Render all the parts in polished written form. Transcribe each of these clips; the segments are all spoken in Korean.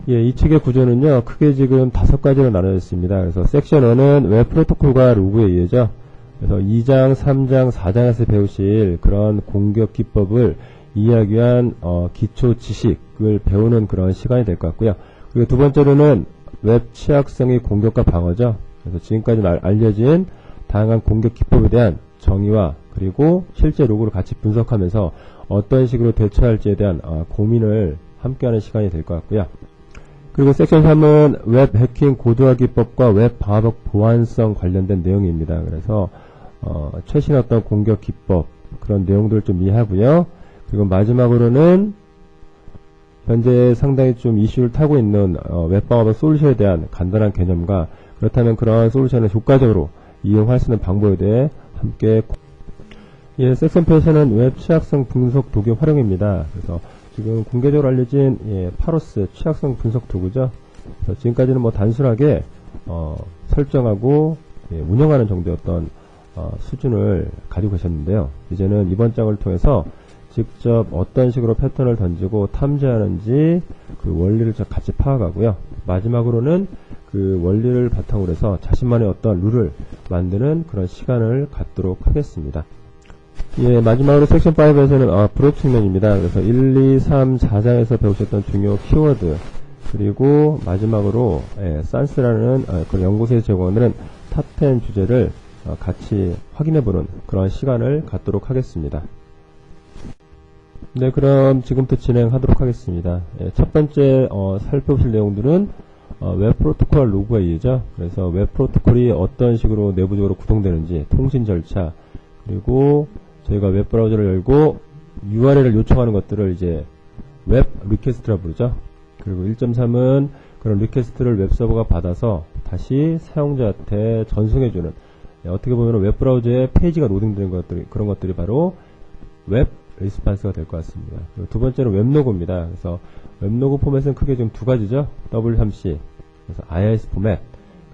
예, 이 책의 구조는요, 크게 지금 5가지로 나눠져 있습니다. 그래서 섹션 1은 웹 프로토콜과 로그에 의해죠. 그래서 2장, 3장, 4장에서 배우실 그런 공격 기법을 이해하기 위한 기초 지식을 배우는 그런 시간이 될 것 같고요. 그리고 두 번째로는 웹 취약성의 공격과 방어죠. 그래서 지금까지 알려진 다양한 공격 기법에 대한 정의와 그리고 실제 로그를 같이 분석하면서 어떤 식으로 대처할지에 대한 고민을 함께하는 시간이 될 것 같고요. 그리고 섹션 3은 웹 해킹 고도화 기법과 웹 방화벽 보안성 관련된 내용입니다. 그래서 최신 어떤 공격 기법 그런 내용들을 좀 이해하고요. 그리고 마지막으로는 현재 상당히 좀 이슈를 타고 있는 웹 방화벽 솔루션에 대한 간단한 개념과 그렇다면 그러한 솔루션을 효과적으로 이용할 수 있는 방법에 대해 함께 예, 섹션 표에서는 웹 취약성 분석 도구 활용입니다. 그래서 지금 공개적으로 알려진 파로스 취약성 분석 도구죠. 그래서 지금까지는 뭐 단순하게 설정하고 운영하는 정도의 어떤 수준을 가지고 계셨는데요. 이제는 이번 장을 통해서 직접 어떤 식으로 패턴을 던지고 탐지하는지 그 원리를 같이 파악하고요. 마지막으로는 그 원리를 바탕으로 해서 자신만의 어떤 룰을 만드는 그런 시간을 갖도록 하겠습니다. 예, 마지막으로 섹션 5에서는 브록 측면입니다. 그래서 1, 2, 3, 4장에서 배우셨던 중요 키워드 그리고 마지막으로 산스라는 그런 연구소에서 제공하는 탑10 주제를 같이 확인해보는 그런 시간을 갖도록 하겠습니다. 네, 그럼 지금부터 진행하도록 하겠습니다. 첫 번째 살펴보실 내용들은 웹 프로토콜 로그에 의해죠. 그래서 웹 프로토콜이 어떤 식으로 내부적으로 구동되는지 통신 절차 그리고 저희가 웹브라우저를 열고 URL을 요청하는 것들을 이제 웹 리퀘스트라고 부르죠. 그리고 1.3은 그런 리퀘스트를 웹서버가 받아서 다시 사용자한테 전송해주는 어떻게 보면 웹브라우저에 페이지가 로딩되는 것들이 그런 것들이 바로 웹 리스판스가 될 것 같습니다. 그리고 두 번째는 웹로그입니다. 그래서 웹로그 포맷은 크게 지금 두 가지죠. W3C 그래서 IIS 포맷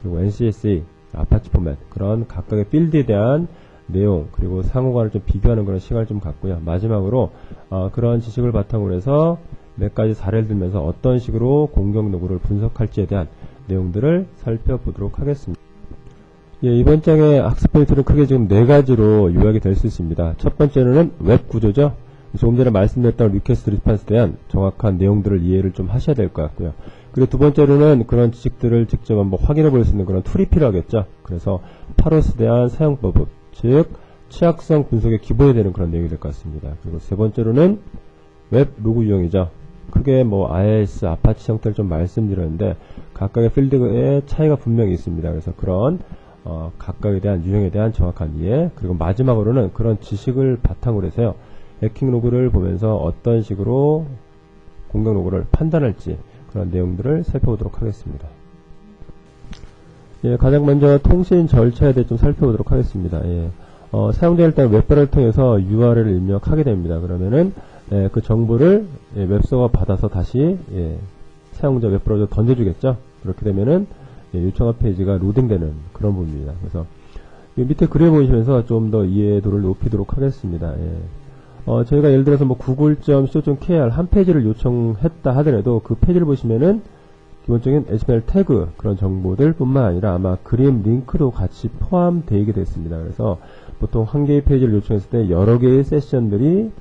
그리고 NCSA 아파치 포맷 그런 각각의 필드에 대한 내용 그리고 상호간을 좀 비교하는 그런 시간을 좀 갖고요. 마지막으로 그런 지식을 바탕으로 해서 몇 가지 사례를 들면서 어떤 식으로 공격 로그를 분석할지에 대한 내용들을 살펴보도록 하겠습니다. 예, 이번 장의 학습 포인트는 크게 지금 4가지로 요약이 될 수 있습니다. 첫 번째는 웹 구조죠. 조금 전에 말씀드렸던 리퀘스트 리스판스에 대한 정확한 내용들을 이해를 좀 하셔야 될 것 같고요. 그리고 두 번째로는 그런 지식들을 직접 한번 확인해 볼 수 있는 그런 툴이 필요하겠죠. 그래서 파로스에 대한 사용법 즉 취약성 분석의 기본이 되는 그런 내용이 될 것 같습니다. 그리고 세 번째로는 웹 로그 유형이죠. 크게 뭐 IIS, 아파치 형태를 좀 말씀드렸는데 각각의 필드의 차이가 분명히 있습니다. 그래서 그런 각각에 대한 유형에 대한 정확한 이해 그리고 마지막으로는 그런 지식을 바탕으로 해서요. 해킹 로그를 보면서 어떤 식으로 공격 로그를 판단할지 그런 내용들을 살펴보도록 하겠습니다. 예, 가장 먼저 통신 절차에 대해 좀 살펴보도록 하겠습니다. 예, 사용자가 일단 웹브라우저를 통해서 URL을 입력하게 됩니다. 그러면은 그 정보를 웹서버가 받아서 다시 사용자 웹브라우저에 던져주겠죠. 그렇게 되면은 요청한 페이지가 로딩되는 그런 부분입니다. 그래서 밑에 그래 보시면서 좀 더 이해도를 높이도록 하겠습니다. 저희가 예를 들어서 뭐 google.co.kr 한 페이지를 요청했다 하더라도 그 페이지를 보시면은 기본적인 HTML 태그 그런 정보들 뿐만 아니라 아마 그림 링크도 같이 포함되어 있게 됐습니다. 그래서 보통 한 개의 페이지를 요청했을 때 여러 개의 세션들이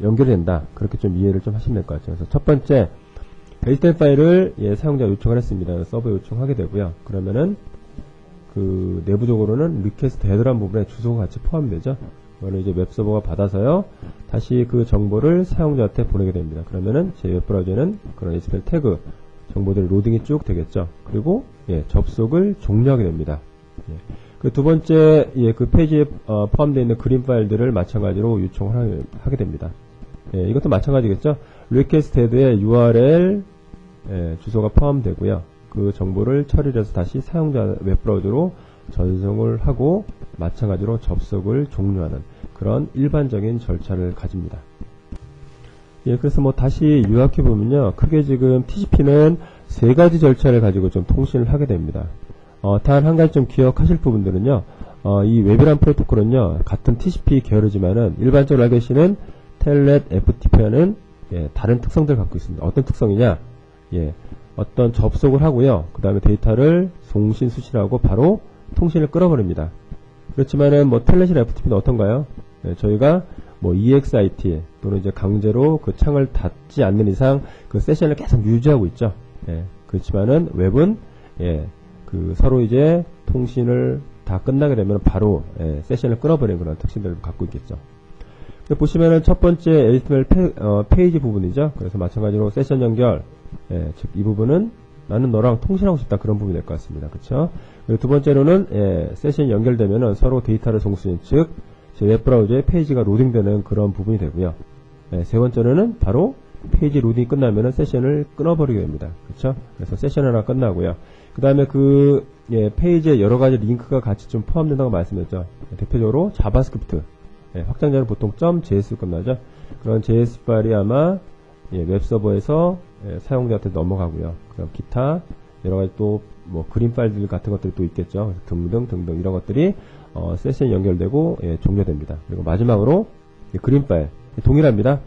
연결된다. 그렇게 좀 이해를 좀 하시면 될 것 같아요. 그래서 첫 번째 HTML 파일을 사용자가 요청을 했습니다. 서버 요청하게 되고요. 그러면은 그 내부적으로는 리퀘스트 헤더라는 부분에 주소가 같이 포함되죠. 그거는 이제 웹서버가 받아서요. 다시 그 정보를 사용자한테 보내게 됩니다. 그러면은 제 웹브라우저에는 그런 HTML 태그 정보들이 로딩이 쭉 되겠죠. 그리고 접속을 종료하게 됩니다. 그 두 번째 그 페이지에 포함되어 있는 그림 파일들을 마찬가지로 요청을 하게 됩니다. 이것도 마찬가지겠죠. 리퀘스트 헤드에 URL 주소가 포함되고요. 그 정보를 처리를 해서 다시 사용자 웹브라우저로 전송을 하고 마찬가지로 접속을 종료하는 그런 일반적인 절차를 가집니다. 그래서 뭐 다시 요약해 보면요. 크게 지금 TCP는 3가지 절차를 가지고 좀 통신을 하게 됩니다. 단 한 가지 좀 기억하실 부분들은요. 이 웹이란 프로토콜은요. 같은 TCP 계열이지만은 일반적으로 알고 계시는 텔넷 FTP와는 다른 특성들을 갖고 있습니다. 어떤 특성이냐? 어떤 접속을 하고요. 그 다음에 데이터를 송신 수신하고 바로 통신을 끊어버립니다. 그렇지만은 뭐 텔넷이나 FTP는 어떤가요? 저희가 뭐 EXIT 또는 이제 강제로 그 창을 닫지 않는 이상 그 세션을 계속 유지하고 있죠. 그렇지만은 웹은 그 서로 이제 통신을 다 끝나게 되면 바로 세션을 끊어버리는 그런 특징들을 갖고 있겠죠. 보시면은 첫 번째 HTML 페이지 부분이죠. 그래서 마찬가지로 세션 연결, 즉 이 부분은 나는 너랑 통신하고 싶다 그런 부분이 될 것 같습니다. 그렇죠? 그리고 두 번째로는 세션이 연결되면은 서로 데이터를 송수인, 즉 제 웹브라우저에 페이지가 로딩되는 그런 부분이 되고요. 세 번째로는 바로 페이지 로딩이 끝나면은 세션을 끊어버리게 됩니다. 그렇죠? 그래서 세션 하나 끝나고요. 그 다음에 그 페이지에 여러 가지 링크가 같이 좀 포함된다고 말씀드렸죠. 대표적으로 자바스크립트, 확장자는 보통 .js로 끝나죠. 그런 JS 파일이 아마 웹서버에서 사용자한테 넘어가고요. 그럼 기타 여러 가지 또 뭐 그림 파일들 같은 것들이 또 있겠죠. 등등 이런 것들이 세션이 연결되고 종료됩니다. 그리고 마지막으로 그림 파일 동일합니다.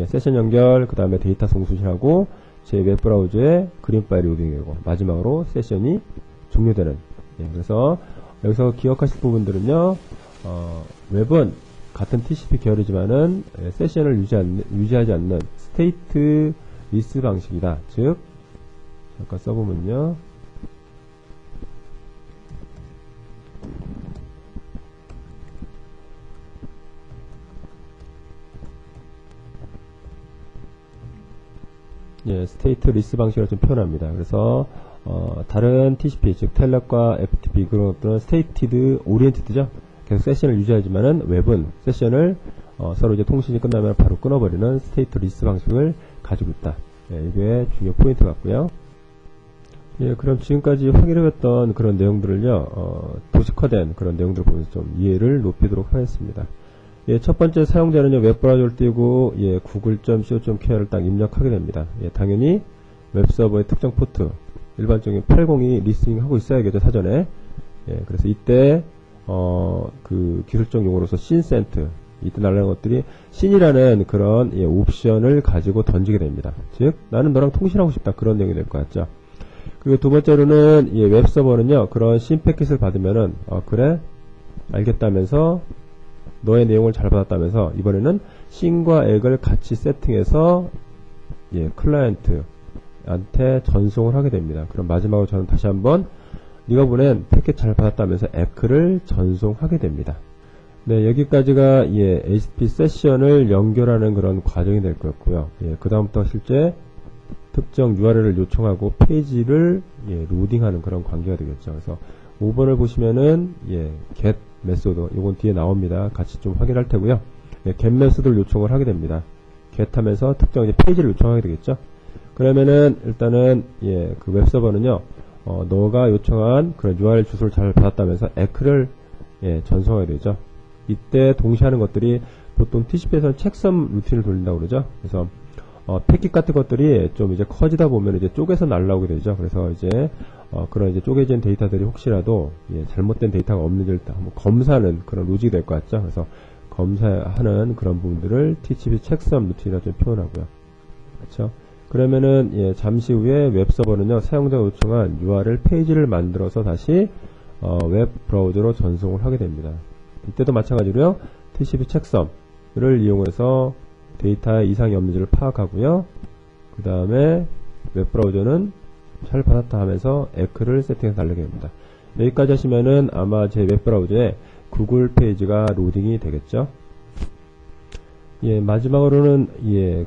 세션 연결, 그 다음에 데이터 송수신하고 제 웹브라우저에 그림 파일이 로딩되고 마지막으로 세션이 종료되는. 그래서 여기서 기억하실 부분들은요. 웹은 같은 TCP 계열이지만은 세션을 유지하지 않는 스테이트 리스 방식이다. 즉 잠깐 써보면요. 스테이트 리스 방식을 좀 표현합니다. 그래서 다른 TCP 즉 텔넷과 FTP 그런 것들은 스테이티드 오리엔티드죠. 계속 세션을 유지하지만은 웹은 세션을 서로 이제 통신이 끝나면 바로 끊어버리는 스테이트 리스 방식을 가지고 있다. 이게 중요 포인트 같고요. 그럼 지금까지 확인해봤던 그런 내용들을요, 도식화된 그런 내용들을 보면서 좀 이해를 높이도록 하겠습니다. 첫 번째 사용자는요, 웹브라우저를 띄우고, google.co.kr을 딱 입력하게 됩니다. 당연히 웹서버의 특정 포트, 일반적인 80이 리스닝 하고 있어야겠죠, 사전에. 그래서 이때, 그 기술적 용어로서 씬센트, 이때 날라는 것들이 씬이라는 그런 옵션을 가지고 던지게 됩니다. 즉, 나는 너랑 통신하고 싶다. 그런 내용이 될 것 같죠. 그리고 두 번째로는 웹서버는요, 그런 씬 패킷을 받으면은, 그래? 알겠다면서, 너의 내용을 잘 받았다면서 이번에는 씬과 액을 같이 세팅해서 클라이언트한테 전송을 하게 됩니다. 그럼 마지막으로 저는 다시 한번 네가 보낸 패킷 잘 받았다면서 액을 전송하게 됩니다. 여기까지가 HTTP 세션을 연결하는 그런 과정이 될 거였고요. 그 다음부터 실제 특정 URL을 요청하고 페이지를 로딩하는 그런 관계가 되겠죠. 그래서 5번을 보시면은 get 메소드 요건 뒤에 나옵니다. 같이 좀 확인할 테고요. get 메소드를 요청을 하게 됩니다. get 하면서 특정 이제 페이지를 요청하게 되겠죠. 그러면은 일단은 그 웹서버는요, 너가 요청한 그런 URL 주소를 잘 받았다면서 에크를 전송하게 되죠. 이때 동시에 하는 것들이 보통 TCP에서는 체크섬 루틴을 돌린다고 그러죠. 그래서 패킷 같은 것들이 좀 이제 커지다 보면 이제 쪼개서 날라오게 되죠. 그래서 이제 그런 이제 쪼개진 데이터들이 혹시라도 잘못된 데이터가 없는지를 한번 검사하는 그런 로직이 될 것 같죠. 그래서 검사하는 그런 부분들을 TCP 체크섬 루틴이라 좀 표현하고요. 그렇죠? 그러면은 잠시 후에 웹서버는요, 사용자가 요청한 URL 페이지를 만들어서 다시 웹 브라우저로 전송을 하게 됩니다. 이때도 마찬가지로요, TCP 체크섬을 이용해서 데이터에 이상이 없는지를 파악하고요. 그 다음에 웹브라우저는 잘 받았다 하면서 에크를 세팅해서 달리게 됩니다. 여기까지 하시면은 아마 제 웹브라우저에 구글 페이지가 로딩이 되겠죠. 마지막으로는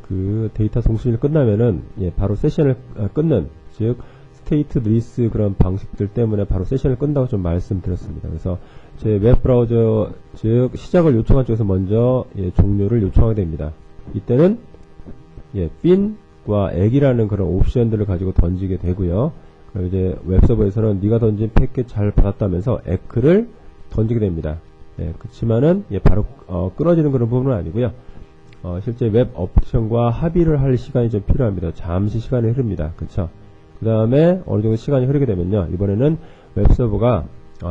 그 데이터 송신이 끝나면은 바로 세션을 끊는, 즉 스테이트 리스 그런 방식들 때문에 바로 세션을 끈다고 좀 말씀드렸습니다. 그래서 제 웹브라우저 즉 시작을 요청한 쪽에서 먼저 종료를 요청하게 됩니다. 이때는 bin과 액이라는 그런 옵션들을 가지고 던지게 되고요. 그리고 이제 웹서버에서는 네가 던진 패킷 잘 받았다면서 액을 던지게 됩니다. 그렇지만은 바로 끊어지는 그런 부분은 아니고요. 실제 웹 옵션과 합의를 할 시간이 좀 필요합니다. 잠시 시간이 흐릅니다. 그렇죠? 그 다음에 어느 정도 시간이 흐르게 되면요, 이번에는 웹서버가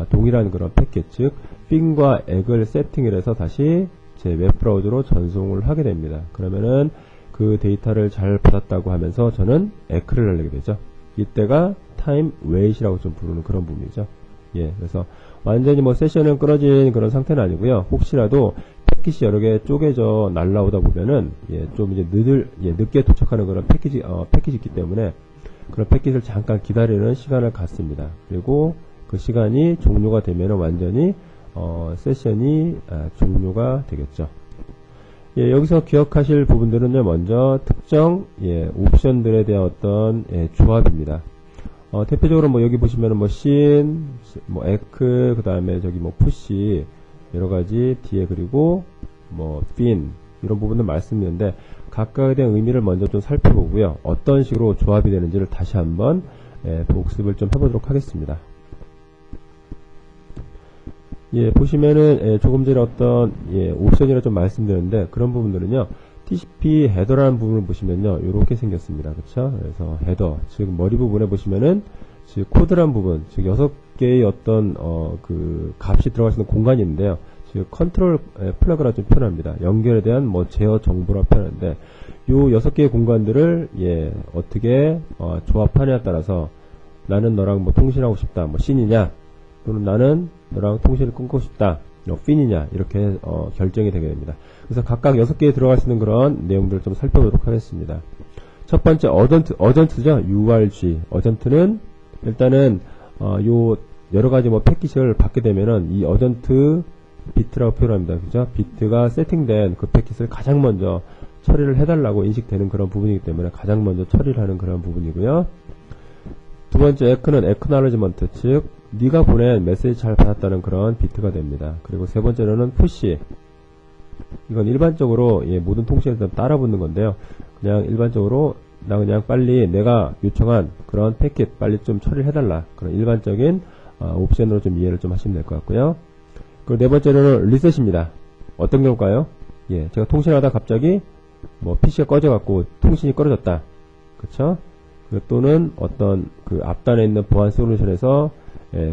동일한 그런 패킷, 즉 bin과 액을 세팅을 해서 다시 제 웹브라우저로 전송을 하게 됩니다. 그러면은 그 데이터를 잘 받았다고 하면서 저는 에크를 날리게 되죠. 이때가 타임 웨이트라고 좀 부르는 그런 부분이죠. 예, 그래서 완전히 뭐 세션은 끊어진 그런 상태는 아니고요. 혹시라도 패킷이 여러 개 쪼개져 날라오다 보면은 좀 이제 늦게 도착하는 그런 패키지 있기 때문에 그런 패킷을 잠깐 기다리는 시간을 갖습니다. 그리고 그 시간이 종료가 되면은 완전히 세션이 종료가 되겠죠. 예, 여기서 기억하실 부분들은요, 먼저 특정 옵션들에 대한 어떤 조합입니다. 대표적으로 뭐 여기 보시면은 뭐 신, 뭐 에크, 그 다음에 저기 뭐 푸시 여러 가지 뒤에 그리고 뭐 fin 이런 부분들 말씀드렸는데 각각에 대한 의미를 먼저 좀 살펴보고요. 어떤 식으로 조합이 되는지를 다시 한번 복습을 좀 해보도록 하겠습니다. 예, 보시면은 조금 전에 어떤 옵션이라 좀 말씀드렸는데 그런 부분들은요. TCP 헤더라는 부분을 보시면요. 이렇게 생겼습니다. 그렇죠? 그래서 헤더, 즉 머리 부분에 보시면은 즉 코드란 부분, 즉 6개의 어떤 그 값이 들어갈 수 있는 공간이 있는데요. 즉 컨트롤 플러그라 좀 표현합니다. 연결에 대한 뭐 제어 정보라 표현하는데 요 6개의 공간들을 어떻게 조합하냐에 따라서 나는 너랑 뭐 통신하고 싶다. 뭐 신이냐 또는 나는 너랑 통신을 끊고 싶다. 핀이냐 이렇게 결정이 되게 됩니다. 그래서 각각 6개에 들어갈 수 있는 그런 내용들을 좀 살펴보도록 하겠습니다. 첫 번째 어전트죠. URG 어전트는 일단은 요 여러가지 뭐 패킷을 받게 되면은 이 어전트 비트라고 표현합니다. 그죠? 비트가 세팅된 그 패킷을 가장 먼저 처리를 해달라고 인식되는 그런 부분이기 때문에 가장 먼저 처리를 하는 그런 부분이고요. 두 번째 에크는 액노레지먼트, 즉 네가 보낸 메시지 잘 받았다는 그런 비트가 됩니다. 그리고 세 번째로는 푸시, 이건 일반적으로 모든 통신에서 따라 붙는 건데요. 그냥 일반적으로 나 그냥 빨리 내가 요청한 그런 패킷 빨리 좀 처리를 해달라, 그런 일반적인 옵션으로 좀 이해를 좀 하시면 될 것 같고요. 그리고 네 번째로는 리셋입니다. 어떤 경우일까요? 제가 통신하다 갑자기 뭐 PC가 꺼져갖고 통신이 끊어졌다, 그쵸? 또는 어떤 그 앞단에 있는 보안 솔루션에서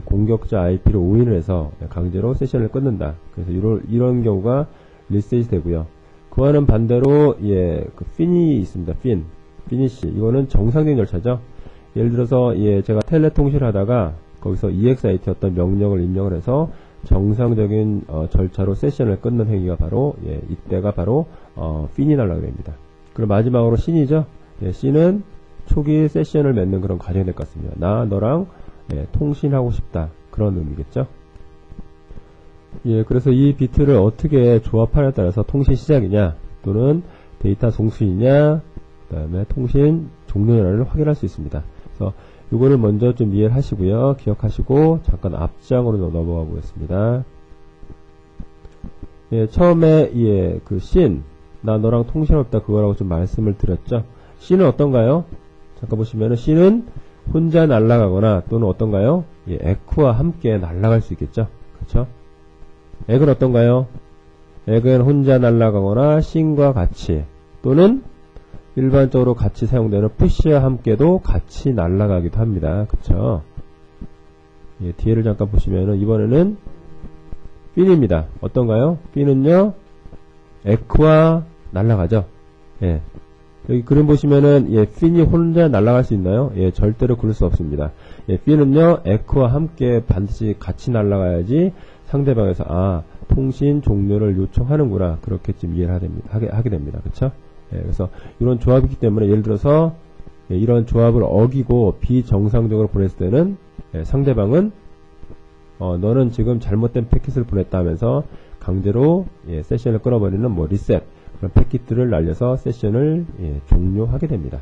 공격자 IP를 오인을 해서 강제로 세션을 끊는다. 그래서 이런 경우가 리셋이 되고요. 그와는 반대로 그 핀이 있습니다. 피니시, 이거는 정상적인 절차죠. 예를 들어서 제가 텔레통신을 하다가 거기서 EXIT 어떤 명령을 입력을 해서 정상적인 절차로 세션을 끊는 행위가 바로 이때가 바로 핀이 날라가게 됩니다. 그리고 마지막으로 신이죠. 신은 초기 세션을 맺는 그런 과정이 될 것 같습니다. 나 너랑 통신하고 싶다, 그런 의미겠죠. 그래서 이 비트를 어떻게 조합하냐에 따라서 통신 시작이냐 또는 데이터 송수이냐 그 다음에 통신 종료를 확인할 수 있습니다. 그래서 이거를 먼저 좀 이해를 하시고요. 기억하시고 잠깐 앞장으로 넘어가 보겠습니다. 처음에 그 신, 나 너랑 통신없다 그거라고 좀 말씀을 드렸죠. 신은 어떤가요? 잠깐 보시면은 C는 혼자 날아가거나 또는 어떤가요? 에크와 함께 날아갈 수 있겠죠. 그렇죠? 액은 어떤가요? 액은 혼자 날아가거나 신과 같이 또는 일반적으로 같이 사용되는 푸시와 함께도 같이 날아가기도 합니다. 그렇죠? 뒤에를 잠깐 보시면은 이번에는 핀입니다. 어떤가요? 핀은요 에크와 날아가죠. 여기 그림 보시면은 핀이 혼자 날아갈 수 있나요? 절대로 그럴 수 없습니다. 핀은요 에크와 함께 반드시 같이 날아가야지 상대방에서 통신 종료를 요청하는구나, 그렇게 좀 이해를 하게 됩니다. 그쵸? 그래서 이런 조합이기 때문에 예를 들어서 이런 조합을 어기고 비정상적으로 보냈을 때는 상대방은 너는 지금 잘못된 패킷을 보냈다 하면서 강제로 세션을 끊어버리는 뭐 리셋, 그런 패킷들을 날려서 세션을 종료하게 됩니다.